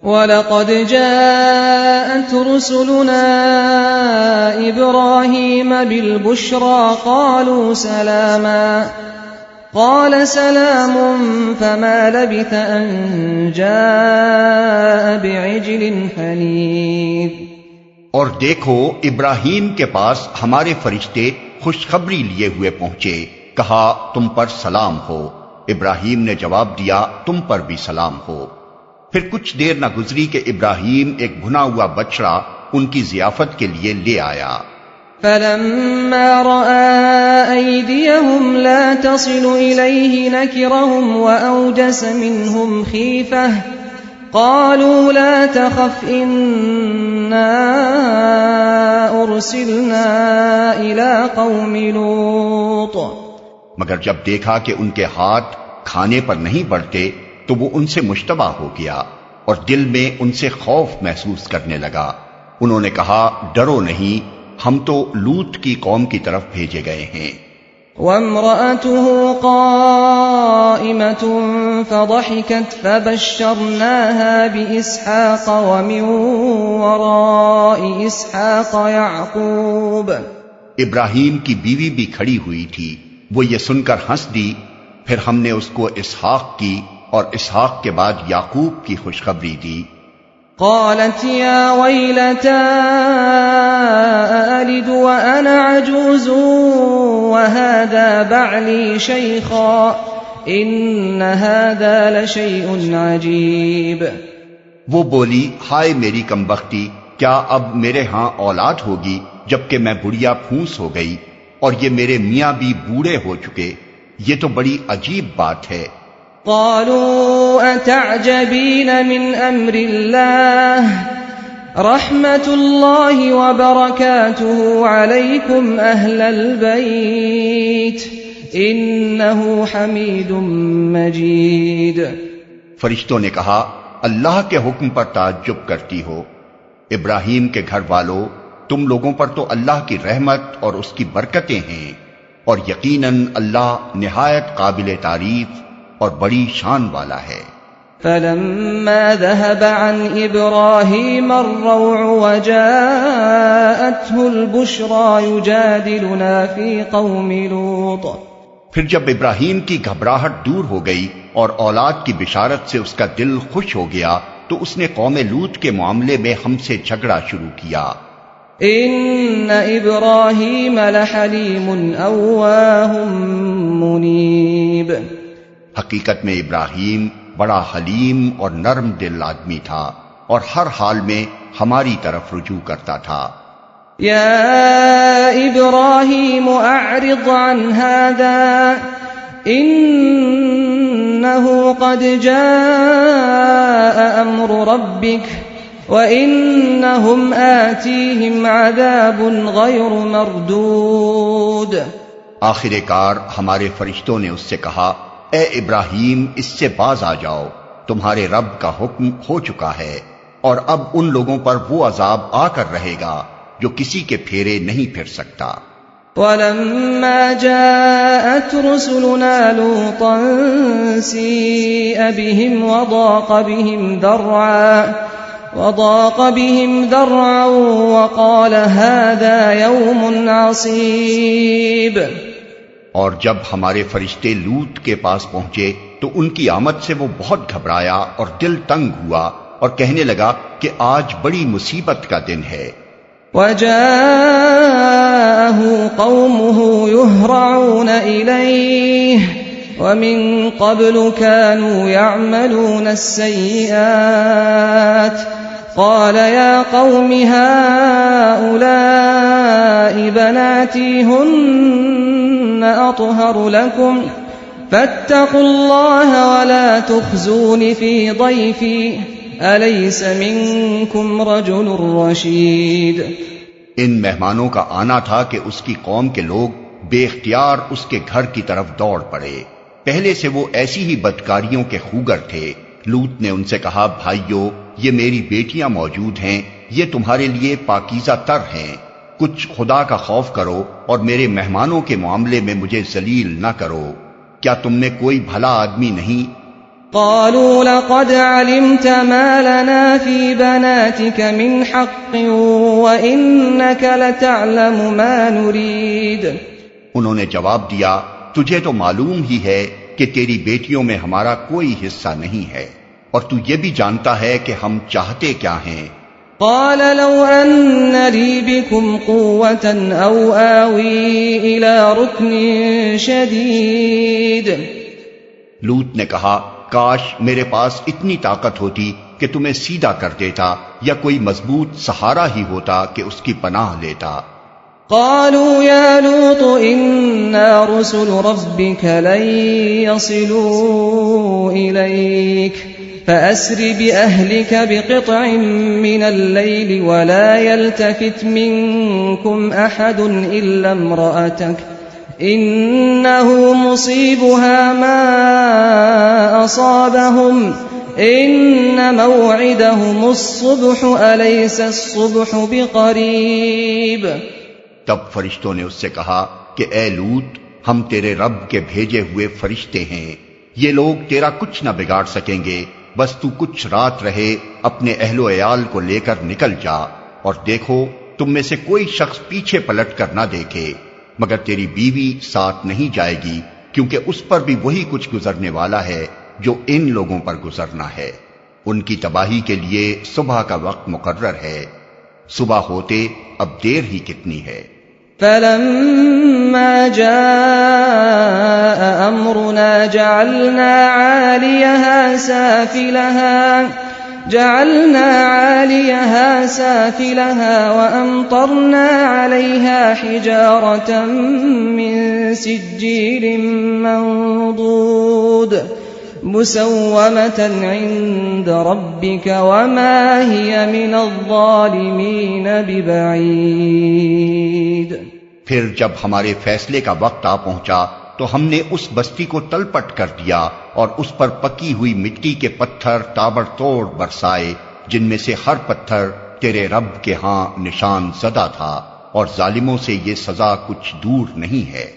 وَلَقَدْ جَاءَتْ رُسُلُنَا إِبْرَاهِيمَ بِالْبُشْرَى قَالُوا سَلَامًا قَالَ سَلَامٌ فَمَا لَبِثَ أَن جَاءَ بِعِجْلٍ حَنِيذٍ۔ اور دیکھو ابراہیم کے پاس ہمارے فرشتے خوشخبری لیے ہوئے پہنچے، کہا تم پر سلام ہو۔ ابراہیم نے جواب دیا تم پر بھی سلام ہو۔ پھر کچھ دیر نہ گزری کہ ابراہیم ایک بھنا ہوا بچڑا ان کی ضیافت کے لیے لے آیا۔ فَلَمَّا رَأَىٰ أَيْدِيَهُمْ لَا تَصِلُ إِلَيْهِ نَكِرَهُمْ وَأَوْجَسَ مِنْهُمْ خِيفَةً قَالُوا لَا تَخَفْ إِنَّا أُرْسِلْنَا إِلَىٰ قَوْمِ لُوطٍ۔ مگر جب دیکھا کہ ان کے ہاتھ کھانے پر نہیں بڑھتے تو وہ ان سے مشتبہ ہو گیا اور دل میں ان سے خوف محسوس کرنے لگا۔ انہوں نے کہا ڈرو نہیں، ہم تو لوط کی قوم کی طرف بھیجے گئے ہیں۔ وَامْرَأَتُهُ قَائِمَةٌ فَضَحِكَتْ فَبَشَّرْنَاهَا بِإِسْحَاقَ وَمِن وَرَاءِ إِسْحَاقَ يَعْقُوبَ۔ ابراہیم کی بیوی بھی کھڑی ہوئی تھی، وہ یہ سن کر ہنس دی، پھر ہم نے اس کو اسحاق کی اور اسحاق کے بعد یعقوب کی خوشخبری دی۔ قالت یا ویلتا أَأَلِدُ وَأَنَا عَجُوزٌ وَهَذَا بَعْلِي شَيْخًا إِنَّ هَذَا لَشَيْءٌ عَجِيبٌ۔ وہ بولی ہائے میری کمبختی، کیا اب میرے ہاں اولاد ہوگی جبکہ میں بڑھیا پھونس ہو گئی اور یہ میرے میاں بھی بوڑھے ہو چکے، یہ تو بڑی عجیب بات ہے۔ قالوا أتعجبين من أمر الله رحمة الله وبركاته عليكم أهل البيت إنه حميد مجيد۔ فرشتوں نے کہا اللہ کے حکم پر تعجب کرتی ہو، ابراہیم کے گھر والوں، تم لوگوں پر تو اللہ کی رحمت اور اس کی برکتیں ہیں، اور یقیناً اللہ نہایت قابل تعریف اور بڑی شان والا ہے۔ فَلَمَّا ذَهَبَ عَنْ إِبْرَاهِيمَ الرَّوْعُ وَجَاءَتْهُ الْبُشْرَى يُجَادِلُنَا فِي قَوْمِ لُوطٍ۔ پھر جب ابراہیم کی گھبراہٹ دور ہو گئی اور اولاد کی بشارت سے اس کا دل خوش ہو گیا تو اس نے قوم لوط کے معاملے میں ہم سے جھگڑا شروع کیا۔ إِنَّ إِبْرَاهِيمَ لَحَلِيمٌ أَوَّاهٌ مُنِيبٌ۔ حقیقت میں ابراہیم بڑا حلیم اور نرم دل آدمی تھا اور ہر حال میں ہماری طرف رجوع کرتا تھا۔ یا ابراہیم اعرض عن هذا انه قد جاء امر ربك وانهم آتيهم عذاب غیر مردود۔ آخر کار ہمارے فرشتوں نے اس سے کہا اے ابراہیم اس سے باز آ جاؤ، تمہارے رب کا حکم ہو چکا ہے اور اب ان لوگوں پر وہ عذاب آ کر رہے گا جو کسی کے پھیرے نہیں پھر سکتا۔ وَلَمَّا جَاءَتْ رُسُلُنَا لُوطًا سِيءَ بِهِمْ وَضَاقَ بِهِمْ ذَرْعًا وَقَالَ هَذَا يَوْمٌ عَصِيبٌ۔ اور جب ہمارے فرشتے لوط کے پاس پہنچے تو ان کی آمد سے وہ بہت گھبرایا اور دل تنگ ہوا اور کہنے لگا کہ آج بڑی مصیبت کا دن ہے۔ وَجَاءَهُ قَوْمُهُ يُهْرَعُونَ إِلَيْهِ وَمِن قَبْلُ كَانُوا يَعْمَلُونَ السَّيِّئَاتِ قَالَ يَا قَوْمِ هَؤُلَاءِ بَنَاتِي هُنَّ أَطْهَرُ لَكُمْ فَاتَّقُوا اللَّهَ وَلَا تُخْزُونِ فِي ضَيْفِي أَلَيْسَ مِنكُمْ رَجُلٌ رَشِيدٌ۔ ان مہمانوں کا آنا تھا کہ اس کی قوم کے لوگ بے اختیار اس کے گھر کی طرف دوڑ پڑے۔ پہلے سے وہ ایسی ہی بدکاریوں کے خوگر تھے۔ لوط نے ان سے کہا بھائیو، یہ میری بیٹیاں موجود ہیں، یہ تمہارے لیے پاکیزہ تر ہیں، کچھ خدا کا خوف کرو اور میرے مہمانوں کے معاملے میں مجھے ذلیل نہ کرو۔ کیا تم میں کوئی بھلا آدمی نہیں؟ قالوا لقد علمت ما لنا في بناتك من حق وإنك لتعلم ما نريد. انہوں نے جواب دیا تجھے تو معلوم ہی ہے کہ تیری بیٹیوں میں ہمارا کوئی حصہ نہیں ہے اور تو یہ بھی جانتا ہے کہ ہم چاہتے کیا ہیں. قال لو أن لي بكم قوة أو آوي إلى ركن شديد. لوط نے کہا کاش میرے پاس اتنی طاقت ہوتی کہ تمہیں سیدھا کر دیتا یا کوئی مضبوط سہارا ہی ہوتا کہ اس کی پناہ لیتا. قالوا يا لوط إنا رسل ربك لن يصلوا إليك فأسر بأهلك بقطع من الليل ولا يلتفت منكم أحد إلا امرأتك إنه مصيبها ما أصابهم إن موعدهم الصبح أليس الصبح بقريب. تب فرشتوں نے اس سے کہا کہ اے لوط ہم تیرے رب کے بھیجے ہوئے فرشتے ہیں، یہ لوگ تیرا کچھ نہ بگاڑ سکیں گے، بس تو کچھ رات رہے اپنے اہل و عیال کو لے کر نکل جا اور دیکھو تم میں سے کوئی شخص پیچھے پلٹ کر نہ دیکھے مگر تیری بیوی ساتھ نہیں جائے گی کیونکہ اس پر بھی وہی کچھ گزرنے والا ہے جو ان لوگوں پر گزرنا ہے. ان کی تباہی کے لیے صبح کا وقت مقرر ہے، صبح ہوتے اب دیر ہی کتنی ہے. فلما جاء أمرنا جعلنا عاليها سافلها وأمطرنا عليها حجارة من سجيل منضود مسومة عند ربك وما هي من الظالمين ببعيد. پھر جب ہمارے فیصلے کا وقت آ پہنچا تو ہم نے اس بستی کو تلپٹ کر دیا اور اس پر پکی ہوئی مٹی کے پتھر تابڑ توڑ برسائے جن میں سے ہر پتھر تیرے رب کے ہاں نشان زدہ تھا اور ظالموں سے یہ سزا کچھ دور نہیں ہے.